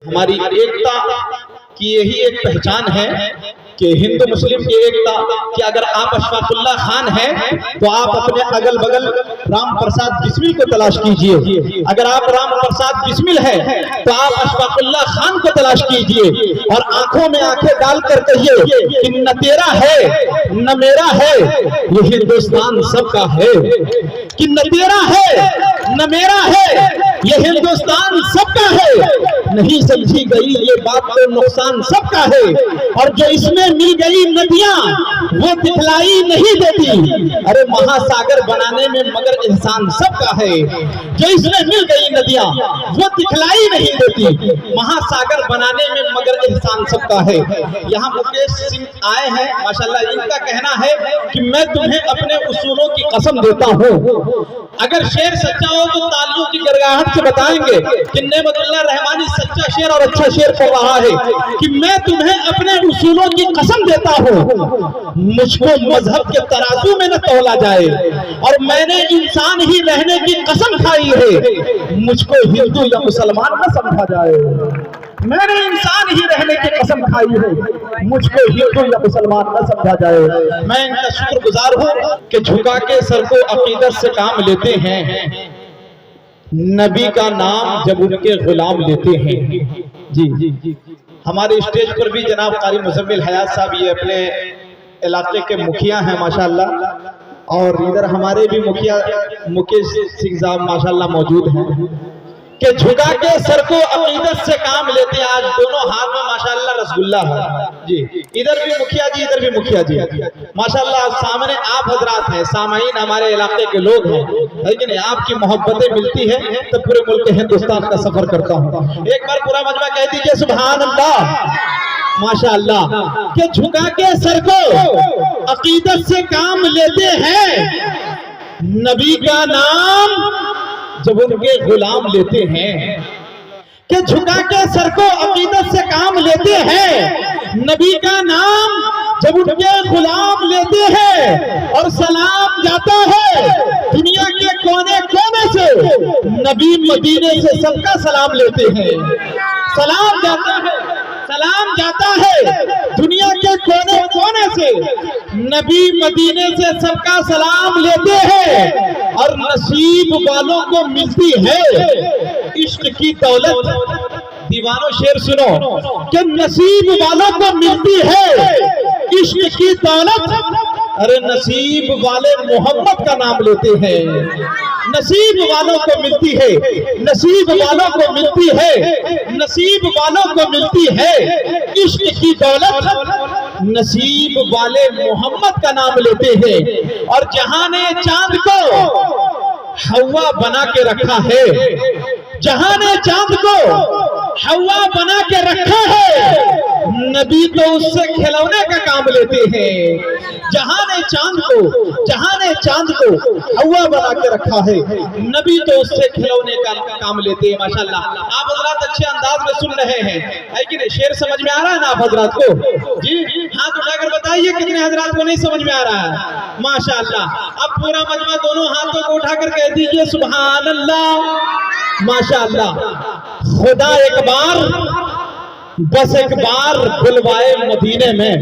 हमारी एकता की यही एक पहचान है कि हिंदू मुस्लिम की एकता कि अगर आप अशफाकुल्ला खान हैं तो आप अपने अगल बगल राम प्रसाद बिस्मिल को तलाश कीजिए। अगर आप राम प्रसाद बिस्मिल है तो आप अशफाकुल्ला खान को तलाश कीजिए और आंखों में आंखें डालकर कहिए कि न तेरा है न मेरा है, ये हिंदुस्तान सबका है। कि न तेरा है न मेरा है, ये हिंदुस्तान सबका है। नहीं समझी गई ये बात तो नुकसान सबका है। और जो इसमें मिल गई नदियां वो दिखलाई नहीं देती। अरे महासागर बनाने में मगर इंसान सबका है। जो इसमें मिल गई नदियां वो दिखलाई नहीं देती। महासागर बनाने में मगर इंसान सबका है। यहाँ मुकेश सिंह आए हैं माशाल्लाह, इनका कहना है कि मैं तुम्हें अपने उसूलों की कसम देता हूँ। अगर शेर सच्चा हो तो तालियों की गड़गड़ाहट से बताएंगे कि नेमतुल्लाह रहमानी सच्चा शेर और अच्छा शेर पढ़ रहा है कि मैं तुम्हें अपने उसूलों की कसम देता हूँ, मुझको मजहब के तराजू में न तौला जाए और मैंने इंसान ही रहने की कसम खाई है, मुझको हिंदू या मुसलमान न समझा जाए। मैंने इंसान ही रहने की कसम खाई है, मुझको हिंदू या मुसलमान न समझा जाए। मैं इनका शुक्रगुजार हूँ कि झुका के सर को अकीदत से काम लेते हैं, नबी का नाम जब उनके गुलाम लेते हैं। जी हमारे स्टेज पर भी जनाब कारी मुजम्मिल हयात साहब ये अपने इलाके के मुखिया हैं माशाल्लाह, और इधर हमारे भी मुखिया मुकेश सिंह साहब माशाल्लाह मौजूद हैं कि झुका के सर को अकीदत से काम लेते हैं। आज दोनों हाथ में माशाल्लाह रसगुल्ला है जी। इधर भी मुखिया जी, इधर भी मुखिया जी माशाल्लाह। सामने आप हजरात हैं, सामाईन हमारे इलाके के लोग हैं, लेकिन आपकी मोहब्बतें मिलती है तो पूरे मुल्क हिंदुस्तान का सफर करता हूँ। एक बार पूरा मजमा कह दीजिए सुभान अल्लाह माशाल्लाह। कि झुका के सर को अकीदत से काम लेते हैं, नबी का नाम जब उनके गुलाम लेते हैं। कि झुका के सर को अकीदत से काम लेते हैं, नबी का नाम जब उनके गुलाम लेते हैं। और सलाम जाता है दुनिया के कोने कोने से, नबी मदीने से सबका सलाम लेते हैं। सलाम जाता है, सलाम जाता है दुनिया के कोने कोने से, नबी मदीने से सबका सलाम लेते हैं। और नसीब वालों को मिलती है इश्क की दौलत। दीवानों शेर सुनो कि नसीब वालों को मिलती है इश्क की दौलत। अरे नसीब वाले मोहम्मद का नाम लेते हैं, नसीब वालों को मिलती है, नसीब वालों को मिलती है, नसीब वालों को मिलती है इश्क की दौलत। नसीब वाले मोहम्मद का नाम लेते हैं। और जहां ने चांद को हवा बना के रखा है, जहां ने चांद को हवा बना के रखा है, नबी तो उससे खिलौने का काम लेते हैं। जहां ने चांद को हवा बना के रखा है, नबी तो उससे खिलौने का काम लेते हैं। माशाल्लाह आप हजरात अच्छे अंदाज में सुन रहे हैं, है कि नहीं? शेर समझ में आ रहा है ना आप हजरात को? जी हाथ उठाकर बताइए कितने हजरात को नहीं समझ में आ रहा है। माशाल्लाह अब पूरा मजमा दोनों हाथों को उठाकर कह दीजिए सुभान अल्लाह माशाल्लाह। खुदा एक बार बस एक बार बुलवाए मदीने में।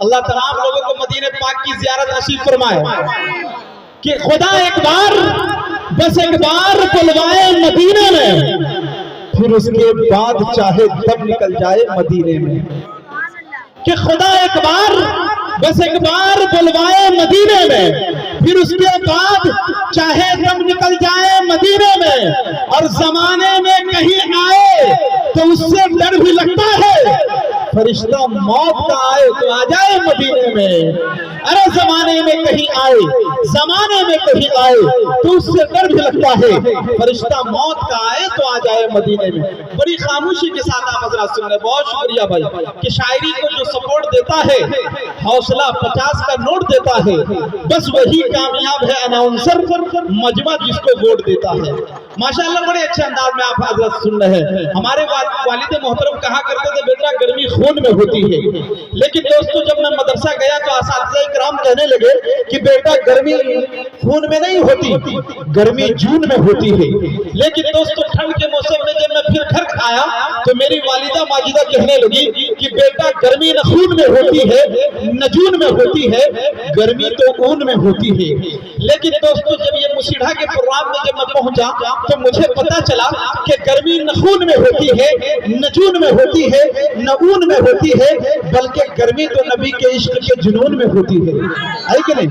अल्लाह तमाम लोगों को मदीने पाक की ज़ियारत नसीब फरमाए। कि खुदा एक बार बस एक बार बुलवाए मदीने में, फिर उसके बाद चाहे दम निकल जाए मदीने में। कि खुदा एक बार बस एक बार बुलवाए मदीने में, फिर उसके बाद चाहे दम निकल जाए मदीने में। और जमाने में कहीं आए तो उससे डर भी लगता है, फरिश्ता मौत का आए तो आ जाए मदीने में। अरे जमाने में कहीं आए, जमाने में कहीं आए तो उससे डर भी लगता है, फरिश्ता मौत का आए तो आ जाए मदीने में। बड़ी खामोशी के साथ आप हजरात सुन रहे, बहुत शुक्रिया भाई। कि शायरी को जो सपोर्ट देता है, हौसला 50 का नोट देता है, बस वही कामयाब है अनाउंसर, मजमा जिसको वोट देता है। माशाअल्लाह बड़े अच्छे अंदाज में आप हजरत सुन रहे हैं। हमारे वालिद मोहतरम कहा करते थे बेटा गर्मी खून में होती है, लेकिन दोस्तों जब मैं मदरसा गया तो असातिज़ा इकराम कहने लगे कि बेटा गर्मी खून में नहीं होती, गर्मी जून में होती है। लेकिन दोस्तों ठंड के मौसम में जब मैं फिर घर आया तो मेरी वालिदा माजिदा कहने लगी कि बेटा गर्मी न खून में होती है न जून में होती है, गर्मी तो ऊन में होती है। लेकिन दोस्तों जब ये मुसीढ़ा के प्रोग्राम में जब मैं पहुंचा तो मुझे पता चला कि गर्मी न खून में होती है न जून में होती है न ऊन में होती है, बल्कि गर्मी तो नबी के इश्क के जुनून में होती है कि नहीं।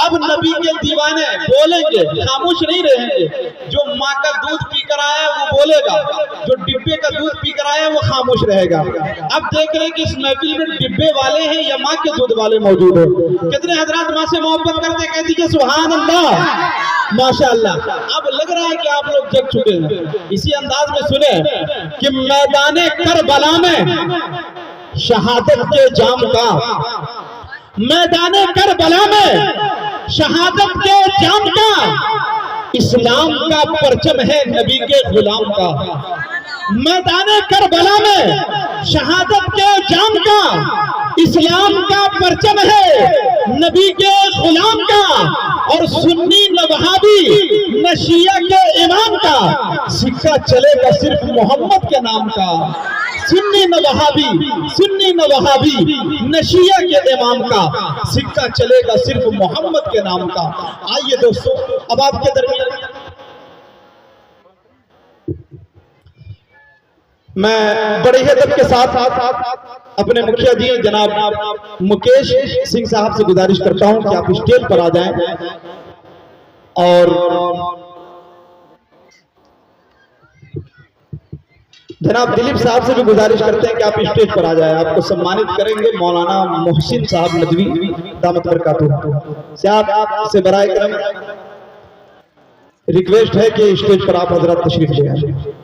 अब नबी के दीवाने बोलेंगे, खामोश नहीं रहेंगे। जो माँ का दूध पीकर आया वो बोलेगा, जो डिब्बे का दूध पीकर आया वो खामोश रहेगा। अब देख रहे हैं कि इस महफिल में डिब्बे वाले हैं या माँ के दूध वाले मौजूद हैं। कितने हजरात माँ से मोहब्बत करते, कह दीजिए सुभान अल्लाह माशाअल्लाह। अब लग रहा है कि आप लोग जग चुके हैं। इसी अंदाज में सुने कि मैदाने करबला में शहादत के जाम का, मैदाने करबला में शहादत के जाम का, इस्लाम का परचम है नबी के गुलाम का। मैदाने करबला में शहादत के जाम का, इस्लाम का परचम है नबी के गुलाम का। और सुन्नी न वहाबी न शिया के इमाम का, सिक्का चलेगा सिर्फ मोहम्मद के नाम का। सुन्नी न वहाबी न शिया के इमाम का, सिक्का चलेगा सिर्फ मोहम्मद के नाम का। आइए दोस्तों अब आपके दरमियान मैं बड़े अदब के साथ अपने मुखिया जी जनाब मुकेश सिंह साहब से गुजारिश करता हूं कि आप स्टेज पर आ जाएं और जनाब दिलीप साहब से भी गुजारिश करते हैं कि आप स्टेज पर आ जाएं। आपको सम्मानित करेंगे मौलाना मोहसिन साहब नदवी दामत बरकातहू से। आप से बराए करम रिक्वेस्ट है कि स्टेज पर आप हजरत तशरीफ ले आए।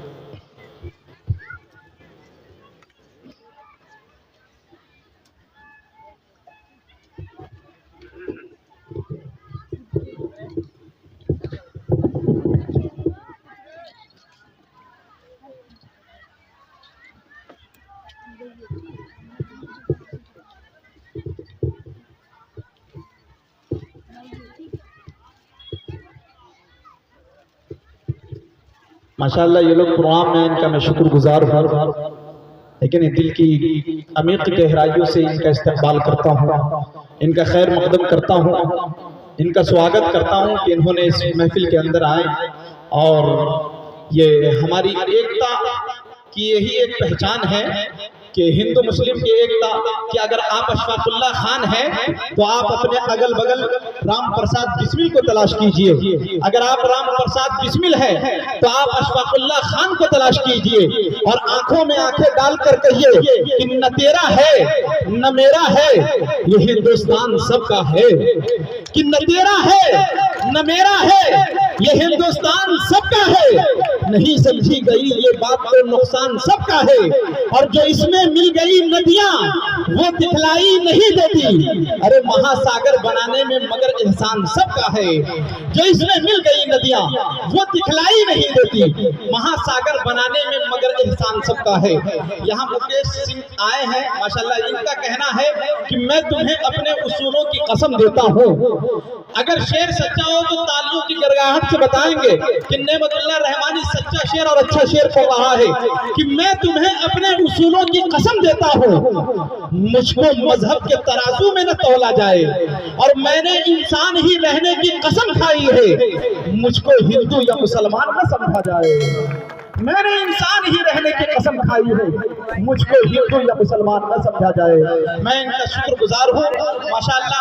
माशाअल्लाह ये लोग प्रोग्राम में इनका मैं शुक्रगुजार हूँ, लेकिन दिल की अमीर गहराइयों से इनका इस्तकबाल करता हूँ, इनका खैर मकदम करता हूँ, इनका स्वागत करता हूँ कि इन्होंने इस महफिल के अंदर आए। और ये हमारी एकता की यही एक पहचान है कि हिंदू मुस्लिम की एकता कि अगर आप अशफाकुल्लाह खान हैं तो आप अपने अगल बगल राम प्रसाद बिस्मिल को तलाश कीजिए। अगर आप राम प्रसाद बिस्मिल है तो आप अशफाकुल्लाह खान को तलाश कीजिए और आंखों में आंखें डालकर कहिए कि न तेरा है न मेरा है, ये हिंदुस्तान सबका है। कि न तेरा है न मेरा है, ये हिंदुस्तान सबका है। नहीं समझी गई ये बात तो नुकसान सबका है। और जो इसमें मिल गई नदियां वो दिखलाई नहीं देती, अरे महासागर बनाने में मगर एहसान सबका है। जो इसमें मिल गई नदियां वो दिखलाई नहीं देती, महासागर बनाने में मगर एहसान सबका है। यहाँ मुकेश सिंह आए हैं माशाल्लाह, इनका कहना है कि मैं तुम्हें अपने उसूलों की कसम देता हूँ। अगर शेर सच्चा हो तो तालियों की गड़गड़ाहट से बताएंगे कि नेमतुल्लाह रहमानी सच्चा शेर और अच्छा शेर पढ़ रहा है कि मैं तुम्हें अपने उसूलों की कसम देता हूँ, मुझको मजहब के तराजू में न तौला जाए और मैंने इंसान ही रहने की कसम खाई है, मुझको हिंदू या मुसलमान न समझा जाए। मैंने इंसान ही रहने की कसम खाई है, मुझको हिंदू या मुसलमान न समझा जाए। मैं इनका शुक्रगुजार हूँ माशाअल्लाह।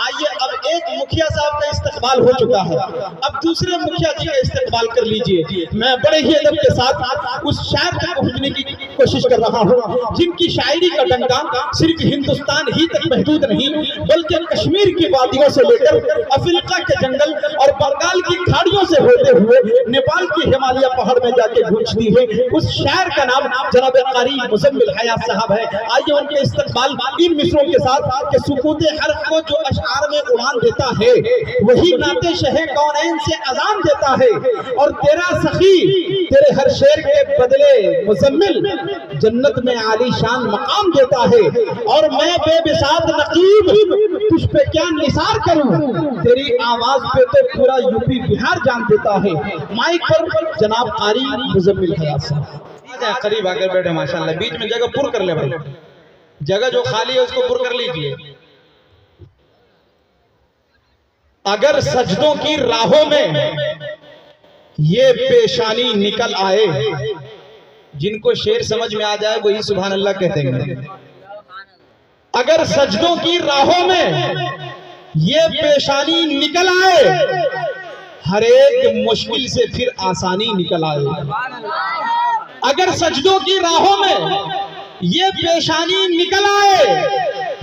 आइए अब एक मुखिया साहब का इस्तकबाल हो चुका है, अब दूसरे मुखिया जी का इस्तकबाल कर लीजिए। मैं बड़े ही अदब के साथ उस शायर तक पहुँचने की कोशिश कर रहा हूँ, जिनकी शायरी का डंका सिर्फ हिंदुस्तान ही तक महदूद नहीं बल्कि कश्मीर की वादियों से लेकर अफ्रीका के जंगल और बंगाल की खाड़ियों से होते हुए नेपाल की हिमालय पहाड़ में जाके गूंजती है। उस शायर का नाम जनाब कारी मुजम्मिल हयात साहब है। आइए उनके इस्तकबाल इन मिसरों के साथ कि सुकूते हर को जो अशआर में उड़ान देता है वही नाते शहे कौनैन से अजान देता है, और तेरा सखी तेरे हर शेर के बदले मुजम्मिल जन्नत में आलीशान मकाम देता है। और मैं बेबिसात नकीब तुझ पे क्या निसार करूं, तेरी आवाज पे तो पूरा यूपी बिहार जान देता है। माइक पर जनाब कारी मुजम्मिल हयात साहब करीब आकर बैठे। माशाल्लाह बीच में जगह पुर कर ले भाई, जगह जो खाली है उसको पुर कर लीजिए। अगर सजदों की राहों में ये पेशानी निकल आए, जिनको शेर समझ में आ जाए वही सुभान अल्लाह कहते हैं। अगर सजदों की राहों में ये पेशानी निकल आए, हर एक मुश्किल से फिर आसानी निकल आए। अगर सजदों की राहों में ये पेशानी निकल आए,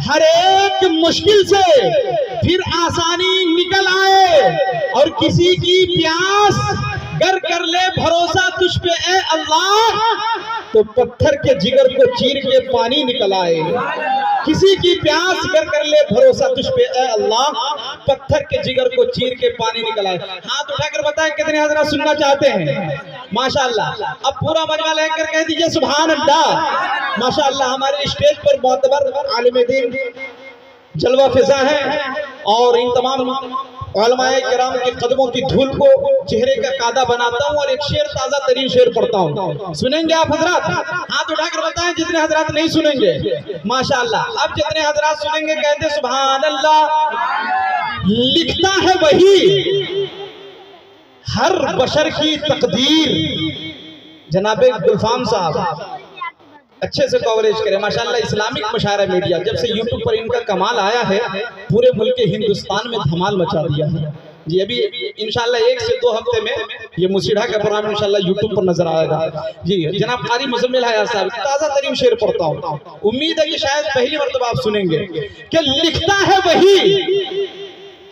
हर एक मुश्किल से फिर आसानी निकल आए। और किसी की प्यास गर कर ले भरोसा तुझ पे ए अल्लाह, तो पत्थर के जिगर को चीर के पानी निकल आए। किसी की प्यास कर ले भरोसा तुझ पे ए अल्लाह, पत्थर के जिगर को चीर के पानी निकल आए। हाथ उठाकर बताएं कितने हजरात सुनना चाहते हैं। माशाअल्लाह, अब पूरा मजमा लेकर कह दीजिए सुभान अल्लाह। माशाअल्लाह, हमारे स्टेज पर मोतबर आलिम दीन जलवा फिजा है, और इन तमाम उलमाए किराम के कदमों की धूल को चेहरे का कादा बनाता हूँ और एक शेर ताजा तरीन शेर पढ़ता हूँ। सुनेंगे आप हजरात? हाथ उठाकर बताएं जितने हजरात नहीं सुनेंगे। माशाअल्लाह, अब जितने हजरात सुनेंगे कहते सुभान अल्लाह। लिखता है वही हर बशर की तकदीर। जनाबे गुलफाम साहब अच्छे से कवरेज करें माशाअल्लाह। इस्लामिक मुशायरा मीडिया जब से यूट्यूब पर इनका कमाल आया है, पूरे मुल्क हिंदुस्तान में धमाल मचा दिया है जी। अभी इंशाल्लाह 1 से 2 हफ्ते में ये मुसीढ़ा का प्रोग्राम इंशाल्लाह यूट्यूब पर नजर आएगा जी। जनाब कारी मुजम्मिल हयात साहब ताजा तरीन शेर पढ़ता हूँ, उम्मीद है कि शायद पहली मर्तबा आप सुनेंगे कि लिखता है वही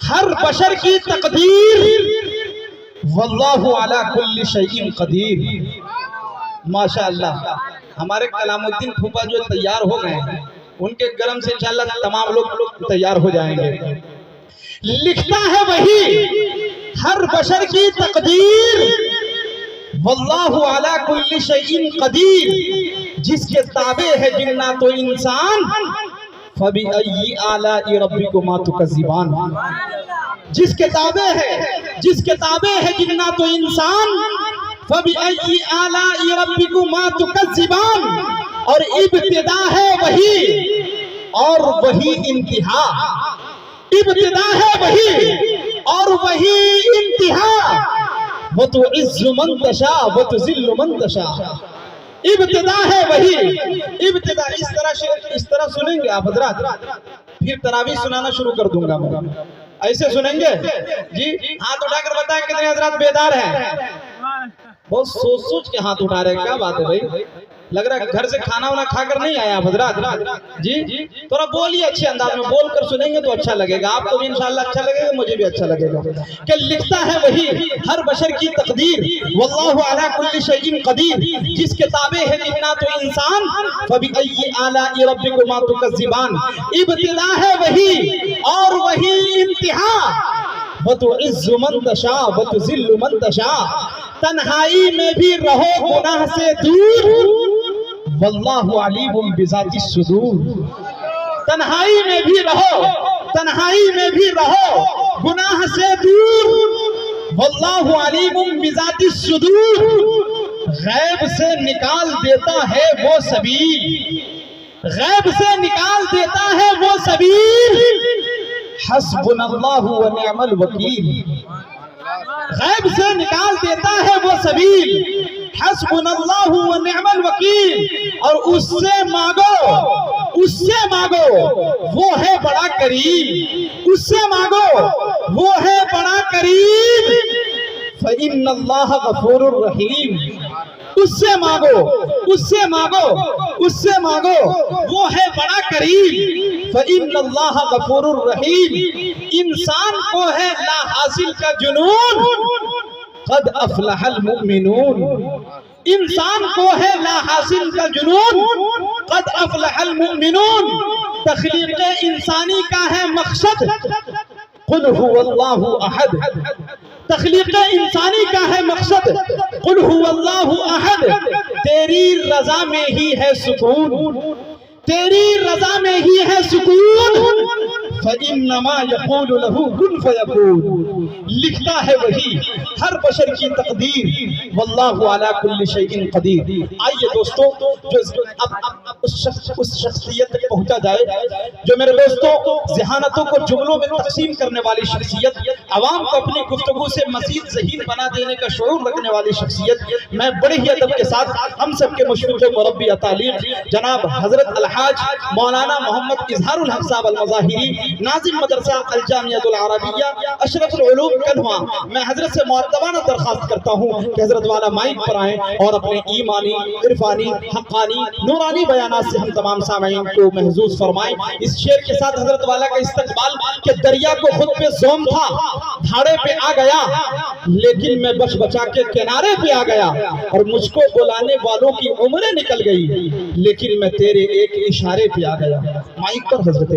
हर बशर की तकदीर, वल्लाहु अला कुल्ली शैइन कदीर। माशाअल्लाह, हमारे कलामुद्दीन फूफा जो तैयार हो गए हैं, उनके गरम से इंशाअल्लाह तमाम लोग तैयार हो जाएंगे। लिखता है वही हर बशर की तकदीर, वल्लाहु अला कुल्ली शैइन कदीर। जिसके ताबे है जिन्नात व इंसान, फबी अय्यी आला'i रब्बिकुमा तुकज़्ज़िबान। जिसके ताबे है जिन्नात व इंसान, फबिअय्यि आला'i रब्बिकुमा तुकज़्ज़िबान। और इब्तिदा है वही और वही इंतहा, इब्तिदा है वही और वही इंतहा। व तुइज़्ज़ु मन तशा व तुज़िल्लु मन तशा। इब्तिदा है वही, इब्तिदा इस तरह सुनेंगे आप हजरात, फिर तरावीह सुनाना शुरू कर दूंगा मैं। ऐसे सुनेंगे जी। हाथ उठाकर बताएं कितने हजरात बेदार हैं। बहुत सोच सोच के हाथ उठा रहे हैं, क्या बात है भाई? लग रहा है घर से खाना वाना खाकर नहीं आया हजरात जी। थोड़ा बोलिए अच्छे अंदाज में, बोल कर सुनेंगे तो अच्छा लगेगा, आपको भी इंशाल्लाह अच्छा लगेगा, मुझे भी अच्छा लगेगा। कि लिखता है वही हर बशर की तकदीर, वल्लाहु अला कुल्ली शैइन कदीर। जिसके ताबे है जिन्नात व इंसान, फबिअय्यि आला'i रब्बिकुमा तुकज़्ज़िबान। इब्तिदा है वही और वही इंतहा। व तुइज़्ज़ु मन तशा व तुज़िल्लु मन तशा। तन्हाई में भी रहो गुनाह से दूर, वल्लाहु अलीमुम बिज़ाति सुदूर। तन्हाई में भी रहो गुनाह से दूर, वल्लाहु अलीमुम बिज़ाति सुदूर। गैब से निकाल देता है वो सबील, गैब से निकाल देता है वो सबील। हस्बुनल्लाहु व निअमल वकील। गैब से निकाल देता है वो सबील, हस्बुनल्लाहु व निअमल वकील। और उससे मांगो वो है बड़ा करीम, उससे मांगो वो है बड़ा करीम। फ़इन्नल्लाह गफूरुर रहीम। उससे मांगो, उससे मांगो, उससे मांगो, वो है बड़ा करीम। फ़इन्नल्लाह गफूरुर रहीम। इंसान को है ला हासिल का जुनून, क़द अफ़लहल मुमिनून। इंसान को है ला हासिल का जुनून, क़द अफ़लहल मुमिनून। तख़लीक़े इंसानी का है मकसद, कुल हुवल्लाहु अहद। तख़लीक़े इंसानी का है मकसद, कुल हुवल्लाहु अहद। तेरी रज़ा में ही है सुकून, तेरी रज़ा में ही है सुकून। फ़इन्नमा यक़ूलु लहू कुन फ़यकून। लिखता है वही हर बशर की तकदीर, वल्लाहु अला कुल्लि शैइन क़दीर। आइए दोस्तों, जो अब उस शख्सियत तक पहुंचा जाए जो मेरे दोस्तों ज़हानतों को जुमलों में तकसीम करने वाली शख्सियत, अवाम को अपनी गुफ्तगू से मज़ीद ज़हीन बना देने का शऊर रखने वाली शख्सियत। मैं बड़े ही अदब के साथ हम सबके मशहूर मुरब्बी तालीम जनाब हज़रत अलहाज मौलाना मोहम्मद इजहारुल हक साहब अल-मज़ाहिरी, नाज़िम मदरसा अल जामियतुल अरबिया अशरफुल उलूम कन्वा, मैं हजरत से मुअद्दबाना दरख्वास्त करता हूँ कि हजरत वाला माइक पर आएँ और अपने ईमानी, इरफानी, हक़ानी, नूरानी बयानात से हम तमाम सामईन को महजूज फरमाएं। इस शेर के साथ हजरत वाला का इस्तक़बाल के दरिया को खुद पे ज़ोम था, धाड़े पे आ गया, लेकिन मैं बच बचा के किनारे पे आ गया, और मुझको बुलाने वालों की उम्रें निकल गई, लेकिन मैं तेरे एक इशारे पे आ गया। माइक पर हजरत